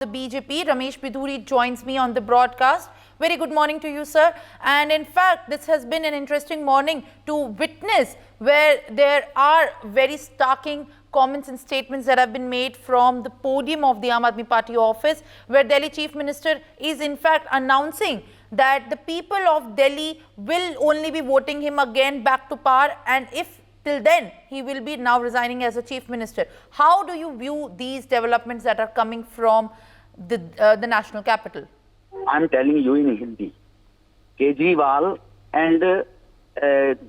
The BJP, Ramesh Bidhuri, joins me on the broadcast. Very good morning to you, sir. And in fact, this has been an interesting morning to witness, where there are very starking comments and statements that have been made from the podium of the Aam Aadmi Party office, where Delhi Chief Minister is in fact announcing that the people of Delhi will only be voting him again back to power, and if till then he will be now resigning as a chief minister. How do you view these developments that are coming from the national capital? I'm telling you in Hindi. Kejriwal and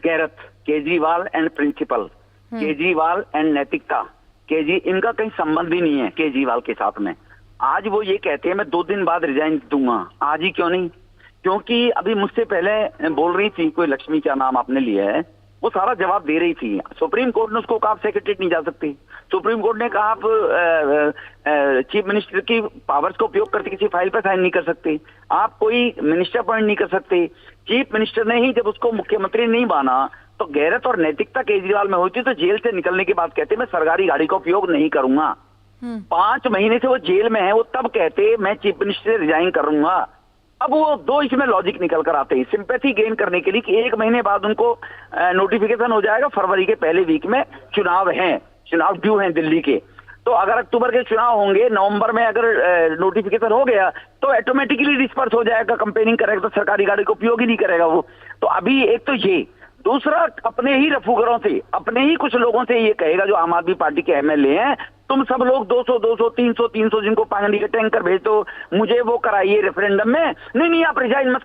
Gareth, Kejriwal and principal, Kejriwal and नैतिकता, इनका कहीं संबंध ही नहीं है केजरीवाल के साथ में। आज वो ये कहते हैं मैं 2 दिन बाद रिजाइन दूंगा, आज ही क्यों नहीं? क्योंकि अभी मुझसे पहले बोल रही थी, कोई लक्ष्मी क्या नाम आपने लिया है, वो सारा जवाब दे रही थी। सुप्रीम कोर्ट ने उसको कहा आप सेक्रेटरी नहीं जा सकती। सुप्रीम कोर्ट ने कहा आप चीफ मिनिस्टर की पावर्स का उपयोग करके किसी फाइल पर साइन नहीं कर सकते, आप कोई मिनिस्टर अपॉइंट नहीं कर सकते। चीफ मिनिस्टर ने ही जब उसको मुख्यमंत्री नहीं माना, तो गैरत और नैतिकता केजरीवाल में होती तो जेल से निकलने के बाद कहते मैं सरकारी गाड़ी का उपयोग नहीं करूंगा। 5 महीने से वो जेल में है, वो तब कहते मैं चीफ मिनिस्टर से रिजाइन करूंगा। अब वो 2 इसमें लॉजिक निकल कर आते हैं सिंपैथी गेन करने के लिए कि 1 महीने बाद उनको नोटिफिकेशन हो जाएगा, फरवरी के पहले वीक में चुनाव ड्यू हैं दिल्ली के। तो अगर अक्टूबर के चुनाव होंगे, नवंबर में अगर नोटिफिकेशन हो गया तो ऑटोमेटिकली डिस्पर्स हो जाएगा, कंपेनिंग करेगा, तो सरकारी गाड़ी का उपयोग ही नहीं करेगा वो। तो अभी एक तो ये, दूसरा अपने ही रफूगरों से, अपने ही कुछ लोगों से ये कहेगा जो आम आदमी पार्टी के एमएलए हैं, तुम सब लोग 200 300 जिनको पानी का टैंकर भेज दो, मुझे वो कराइए रेफरेंडम में। नहीं आप रिजाइन मत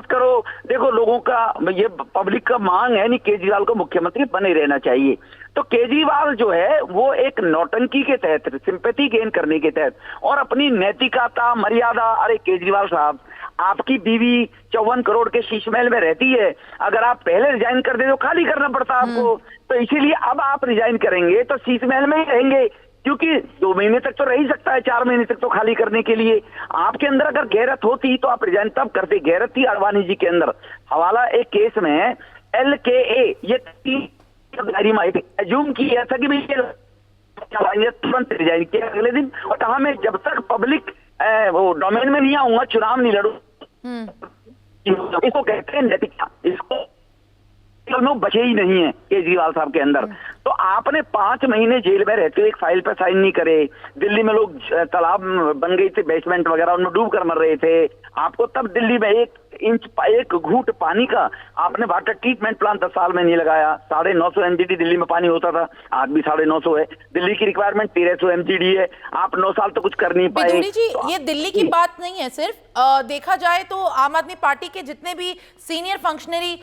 करो। देखो लोगों का ये पब्लिक का मांग है, नहीं केजरीवाल को मुख्यमंत्री बने रहना चाहिए। तो केजरीवाल जो है वो एक नौटंकी के तहत, सिंपैथी गेन करने के तहत और अपनी नैतिकता मर्यादा, अरे केजरीवाल साहब आपकी बीवी 54 करोड़ के शीश महल में रहती है, अगर आप पहले रिजाइन कर दे तो खाली करना पड़ता आपको, तो इसीलिए अब आप रिजाइन करेंगे तो शीश महल में ही रहेंगे, क्योंकि 2 महीने तक तो रह ही सकता है, 4 महीने तक तो खाली करने के लिए। आपके अंदर अगर गैरत होती तो आप रिजाइन तब करते। गैरत थी अडवाणी जी के अंदर। हवाला एक केस में LKA ये एज्यूम की ऐसा कि तुरंत रिजाइन किया अगले दिन, और कहा मैं जब तक पब्लिक वो डोमेन में नहीं आऊंगा चुनाव नहीं लड़ू। इसको कहते हैं नैतिकता, इसको बचे ही नहीं है केजरीवाल साहब के अंदर। तो आपने 5 महीने जेल में रहते हुए एक फाइल पर साइन नहीं करे। दिल्ली में लोग तालाब बन गई थी, बेसमेंट वगैरह, उनमें डूब कर मर रहे थे। आपको तब दिल्ली में 1 घूंट पानी का आपने वाटर ट्रीटमेंट प्लांट 10 साल में नहीं लगाया। 950 MGD दिल्ली में पानी होता था, आज भी 950 है। दिल्ली की रिक्वायरमेंट 1300 MGD है, आप 9 साल तो कुछ कर नहीं पाए। बिधूरी जी, ये दिल्ली की बात नहीं है सिर्फ, देखा जाए तो आम आदमी पार्टी के जितने भी सीनियर फंक्शनरी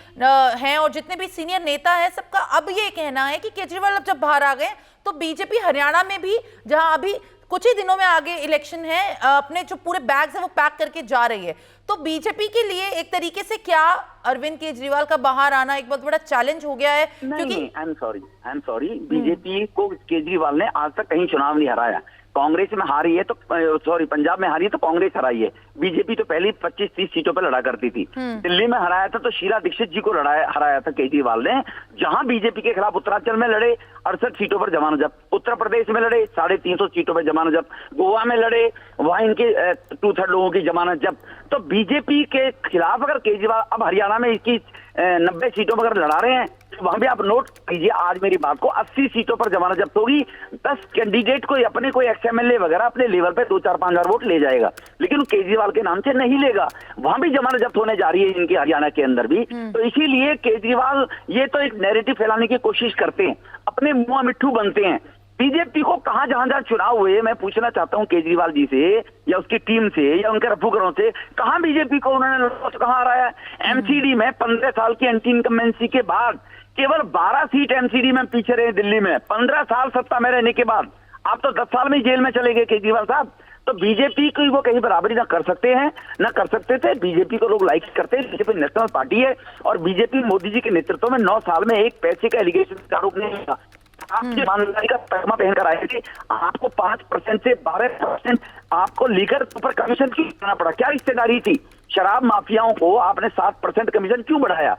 हैं और जितने भी सीनियर नेता हैं, सबका अब ये कहना है कि केजरीवाल अब जब बाहर आ गए तो बीजेपी हरियाणा में भी, जहां अभी कुछ ही दिनों में आगे इलेक्शन है, अपने जो पूरे बैग्स है वो पैक करके जा रही है। तो बीजेपी के लिए एक तरीके से क्या अरविंद केजरीवाल का बाहर आना एक बहुत बड़ा चैलेंज हो गया है? क्योंकि आई एम सॉरी बीजेपी को केजरीवाल ने आज तक कहीं चुनाव नहीं हराया। कांग्रेस में हारी है तो पंजाब में हारी है तो कांग्रेस हराई है। बीजेपी तो पहले 25-30 सीटों पर लड़ा करती थी। दिल्ली में हराया था तो शीला दीक्षित जी को हराया था केजरीवाल ने। जहां बीजेपी के खिलाफ उत्तरांचल में लड़े 68 सीटों पर जमानत जब्त, उत्तर प्रदेश में लड़े 350 सीटों पर जमानत जब्त, गोवा में लड़े वहां इनके 2/3 लोगों की जमानत जब्त। तो बीजेपी के खिलाफ अगर केजरीवाल अब हरियाणा में इसकी 90 सीटों पर अगर लड़ा रहे हैं, वहां भी आप नोट कीजिए आज मेरी बात को, 80 सीटों पर जमानत जब्त होगी। 10 कैंडिडेट को अपने कोई XMLA वगैरह अपने लेवल पे 2-4-5 हजार वोट ले जाएगा, लेकिन केजरीवाल के नाम से नहीं लेगा। वहां भी जमानत जब्त होने जा रही है इनकी, हरियाणा के अंदर भी। तो इसीलिए केजरीवाल ये तो एक नैरेटिव फैलाने की कोशिश करते हैं, अपने मुंह मिट्ठू बनते हैं। बीजेपी को जहां चुनाव हुए, मैं पूछना चाहता हूं केजरीवाल जी से या उसकी टीम से या उनके रफूगरों से, कहां बीजेपी को उन्होंने कहां हराया? MCD में 15 साल की एंटी इनकम्बेंसी के बाद केवल 12 सीट MCD में पीछे रहे दिल्ली में। 15 साल सत्ता में रहने के बाद आप तो 10 साल में जेल में चले गए केजरीवाल साहब। तो बीजेपी की वो कहीं बराबरी ना कर सकते हैं, ना कर सकते थे। बीजेपी को लोग लाइक करते हैं, बीजेपी नेशनल पार्टी है और बीजेपी मोदी जी के नेतृत्व में 9 साल में एक पैसे का एलिगेशन का आरोप नहीं हुआ। आपकी ईमानदारी का पैमा पहनकर आए थे, आपको 5% से 12% आपको लीकर ऊपर कमीशन क्यों देना पड़ा? क्या रिश्तेदारी थी? शराब माफियाओं को आपने 7% कमीशन क्यों बढ़ाया?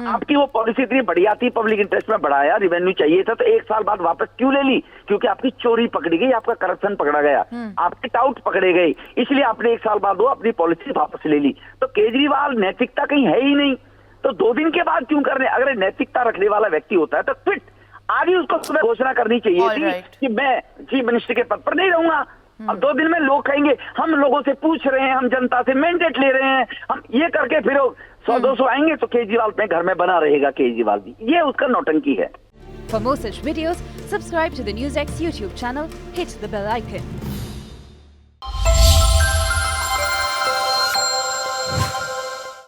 आपकी वो पॉलिसी इतनी बढ़िया थी, पब्लिक इंटरेस्ट में बढ़ाया, रिवेन्यू चाहिए था, तो 1 साल बाद वापस क्यों ले ली? क्योंकि आपकी चोरी पकड़ी गई, आपका करप्शन पकड़ा गया, आपके टाउट पकड़े गए, इसलिए आपने 1 साल बाद वो अपनी पॉलिसी वापस ले ली। तो केजरीवाल नैतिकता कहीं है ही नहीं, तो 2 दिन के बाद क्यों करने? अगर नैतिकता रखने वाला व्यक्ति होता है तो क्विट, आगे उसको सुबह घोषणा करनी चाहिए All थी right. कि मैं चीफ मिनिस्टर के पद पर नहीं रहूंगा। अब 2 दिन में लोग कहेंगे हम लोगों से पूछ रहे हैं, हम जनता से मैंडेट ले रहे हैं, हम ये करके फिर 100-200 आएंगे तो केजरीवाल अपने घर में बना रहेगा केजरीवाल भी। ये उसका नौटंकी है। For more such videos, subscribe to the NewsX YouTube channel, hit the bell icon.